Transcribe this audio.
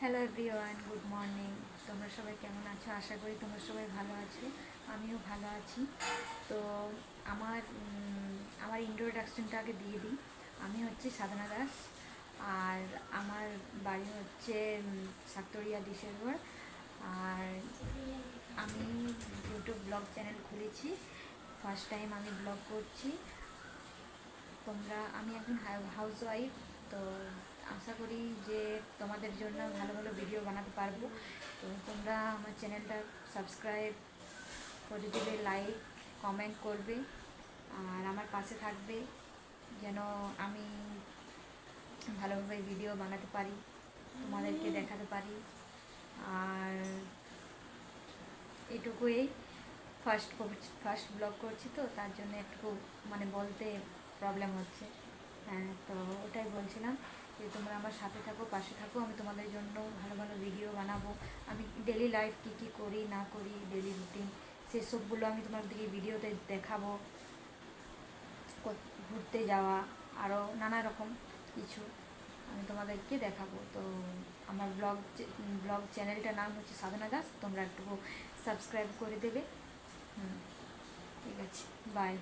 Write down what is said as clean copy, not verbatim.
Hello everyone, good morning. তোমরা সবাই কেমন আছো? আশা করি তোমরা সবাই ভালো আছো। আমিও ভালো আছি। তো আমার আমার ইন্ট্রোডাকশনটা আগে দিয়ে দিই। আমি হচ্ছে সাধনা দাস, আর আমার বাড়ি হচ্ছে সাতরিয়া ডিসেম্বর। আর আমি ইউটিউব ব্লগ চ্যানেল খুলেছি, ফার্স্ট টাইম আমি ব্লগ করছি। আমি একজন হাউস ওয়াইফ। তো আশা করি যে তোমাদের জন্য ভালো ভালো ভিডিও বানাতে পারবো। তো তোমরা আমার চ্যানেলটা সাবস্ক্রাইব করে দেবে, লাইক কমেন্ট করবে, আর আমার পাশে থাকবে যেন আমি ভালোভাবে ভিডিও বানাতে পারি, তোমাদেরকে দেখাতে পারি। আর এটুকুই। ফার্স্ট ব্লগ করছি, তো তার জন্য একটু মানে বলতে প্রবলেম হচ্ছে। হ্যাঁ, তো ওটাই বলছিলাম যে তোমরা আমার সাথে থাকো, পাশে থাকো। আমি তোমাদের জন্য ভালো ভালো ভিডিও বানাবো। আমি ডেলি লাইফ কী কী করি না করি, ডেলি রুটিন, সেসবগুলো আমি তোমাদেরকে ভিডিওতে দেখাবো। ঘুরতে যাওয়া, আরও নানা রকম কিছু আমি তোমাদেরকে দেখাবো। তো আমার ব্লগ চ্যানেলটার নাম হচ্ছে সাধনা দাস। তোমরা একটু সাবস্ক্রাইব করে দেবে। ঠিক আছে, বাই।